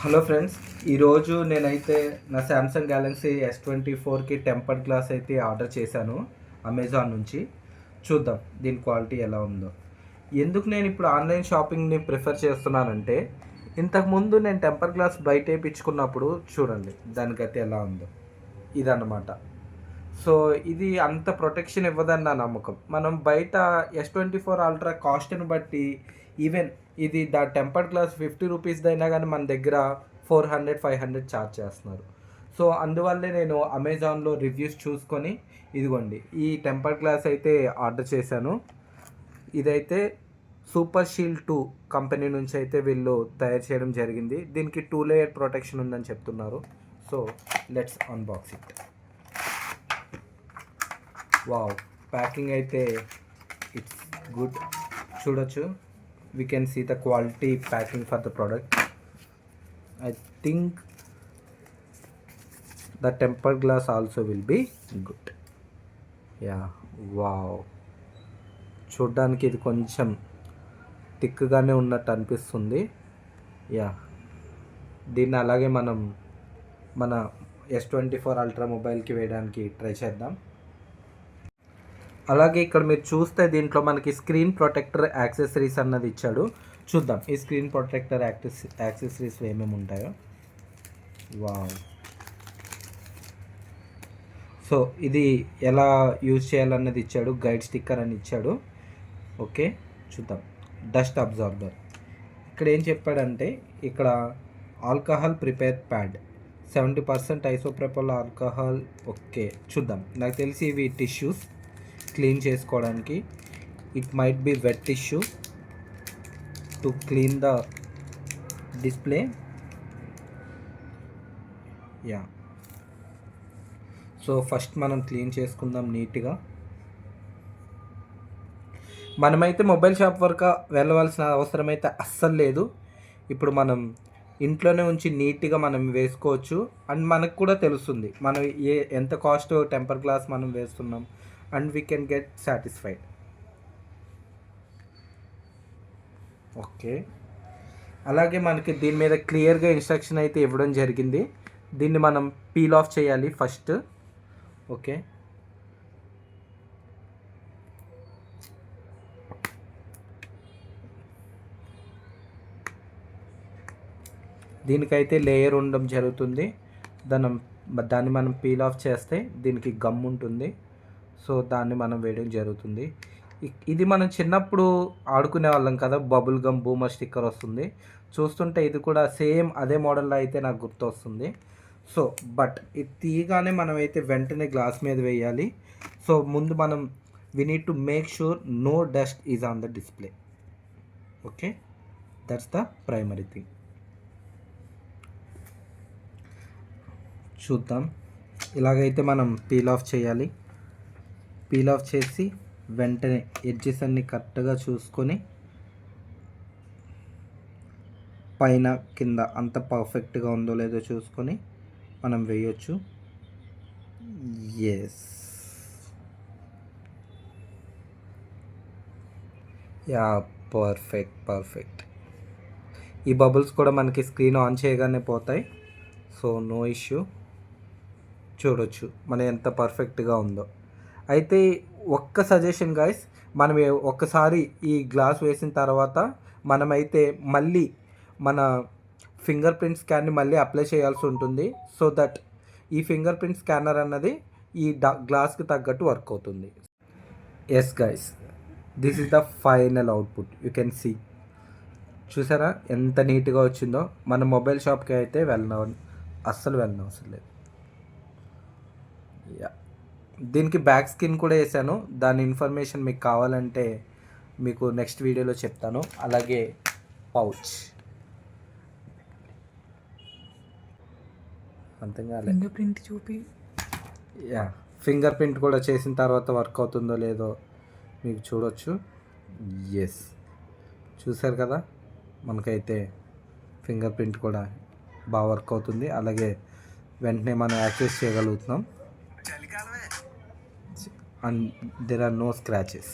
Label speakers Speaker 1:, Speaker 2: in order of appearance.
Speaker 1: Hello friends, ఈరోజు నేనైతే నా శాంసంగ్ గ్యాలక్సీ S24కి టెంపర్డ్ గ్లాస్ అయితే ఆర్డర్ చేశాను అమెజాన్ నుంచి. చూద్దాం దీని క్వాలిటీ ఎలా ఉందో. ఎందుకు నేను ఇప్పుడు ఆన్లైన్ షాపింగ్ని ప్రిఫర్ చేస్తున్నానంటే, ఇంతకుముందు నేను టెంపర్ గ్లాస్ బయట వేయించుకున్నప్పుడు చూడండి దానికైతే ఎలా ఉందో. ఇదన్నమాట. సో ఇది అంత ప్రొటెక్షన్ ఇవ్వదని నా నమ్మకం. మనం బయట S24 అల్ట్రా కాస్ట్ని బట్టి ఈవెన్ ఇది టెంపర్డ్ గ్లాస్ 50 రూపీస్దైనా కానీ మన దగ్గర 400-500 ఛార్జ్ చేస్తున్నారు. సో అందువల్లే నేను అమెజాన్లో రివ్యూస్ చూసుకొని ఇదిగోండి ఈ టెంపర్డ్ గ్లాస్ అయితే ఆర్డర్ చేశాను. ఇదైతే సూపర్ షీల్డ్ 2 కంపెనీ నుంచి అయితే వీళ్ళు తయారు చేయడం జరిగింది. దీనికి 2 లేయర్ ప్రొటెక్షన్ ఉందని చెప్తున్నారు. So let's unbox it. Wow, packing అయితే ఇట్స్ గుడ్. చూడొచ్చు, we can see the quality packing for the product. I think the tempered glass also will be good. Yeah, wow, చూడ్డానికి ఇది కొంచెం థిక్గానే ఉన్నట్టు అనిపిస్తుంది. యా, దీన్ని అలాగే మనం మన S24 అల్ట్రా మొబైల్కి వేయడానికి ట్రై చేద్దాం. అలాగే ఇక్కడ మీరు చూస్తే దీంట్లో మనకి స్క్రీన్ ప్రొటెక్టర్ యాక్సెసరీస్ అన్నది ఇచ్చాడు. చూద్దాం ఈ స్క్రీన్ ప్రొటెక్టర్ యాక్సెసరీస్ ఏమేమి ఉంటాయో. వావ్, సో ఇది ఎలా యూజ్ చేయాలన్నది ఇచ్చాడు. గైడ్ స్టిక్కర్ అని ఇచ్చాడు. ఓకే, చూద్దాం. Dust absorber. ఇక్కడ ఏం చెప్పాడంటే, ఇక్కడ alcohol prepare pad 70% isopropyl alcohol. Okay, చూద్దాం. నాకు తెలిసి ఇవి టిష్యూస్ క్లీన్ చేసుకోవడానికి. It might be wet tissue to clean the display. Yeah, so first మనం క్లీన్ చేసుకుందాం నీట్గా. మనమైతే మొబైల్ షాప్ వరకు వెళ్ళవలసిన అవసరం అయితే అస్సలు లేదు. ఇప్పుడు మనం ఇంట్లోనే ఉంచి నీట్గా మనం వేసుకోవచ్చు. అండ్ మనకు కూడా తెలుస్తుంది మనం ఎంత కాస్ట్ టెంపర్ గ్లాస్ మనం వేస్తున్నాం. And we can get satisfied. Okay, అలాగే మనకి దీని మీద క్లియర్గా ఇన్స్ట్రక్షన్ అయితే ఇవ్వడం జరిగింది. దీన్ని మనం పీల్ ఆఫ్ చేయాలి ఫస్ట్. ఓకే, దీనికైతే లేయర్ ఉండడం జరుగుతుంది. దాన్ని మనం పీల్ ఆఫ్ చేస్తే దీనికి గమ్ ఉంటుంది. సో దాన్ని మనం వేయడం జరుగుతుంది. ఇది మనం చిన్నప్పుడు ఆడుకునే వాళ్ళం కదా, బబుల్ గమ్ బూమర్ స్టిక్కర్ వస్తుంది. చూస్తుంటే ఇది కూడా సేమ్ అదే మోడల్లో అయితే నాకు గుర్తు వస్తుంది. సో బట్ ఇది తీయగానే మనం అయితే వెంటనే గ్లాస్ మీద వేయాలి. సో ముందు మనం we need to make sure no dust is on the display. Okay, that's the primary thing. చూద్దాం. ఇలాగైతే మనం పీల్ ఆఫ్ చేయాలి. పీల్ ఆఫ్ చేసి వెంటనే ఎడ్జెస్ అన్ని కరెక్ట్గా చూసుకొని పైన కింద అంత పర్ఫెక్ట్గా ఉందో లేదో చూసుకొని మనం వేయొచ్చు. Yes, yeah, perfect. ఈ బబుల్స్ కూడా మనకి స్క్రీన్ ఆన్ చేయగానే పోతాయి. So no issue. చూడొచ్చు మన ఎంత పర్ఫెక్ట్గా ఉందో. అయితే ఒక్క సజెషన్ గైస్, మనం ఒక్కసారి ఈ గ్లాస్ వేసిన తర్వాత మనమైతే మళ్ళీ మన ఫింగర్ ప్రింట్ స్కాన్ని మళ్ళీ అప్లై చేయాల్సి ఉంటుంది. సో దట్ ఈ ఫింగర్ ప్రింట్ స్కానర్ అన్నది ఈ గ్లాస్కి తగ్గట్టు వర్క్ అవుతుంది. Yes guys, this is the final output. You can see. చూసారా ఎంత నీట్గా వచ్చిందో. మన మొబైల్ షాప్కి అయితే అస్సలు వెళ్ళనవసరం లేదు. యా, దీనికి బ్యాక్ స్కిన్ కూడా వేసాను. దాని ఇన్ఫర్మేషన్ మీకు కావాలంటే మీకు నెక్స్ట్ వీడియోలో చెప్తాను. అలాగే పౌచ్ అంతగా
Speaker 2: ఫింగర్ ప్రింట్ చూపి.
Speaker 1: యా, ఫింగర్ ప్రింట్ కూడా చేసిన తర్వాత వర్క్ అవుతుందో లేదో మీకు చూడొచ్చు. ఎస్, చూసారు కదా, మనకైతే ఫింగర్ ప్రింట్ కూడా బాగా వర్క్ అవుతుంది. అలాగే వెంటనే మనం యాక్సెస్ చేయగలుగుతున్నాం. And there are no scratches.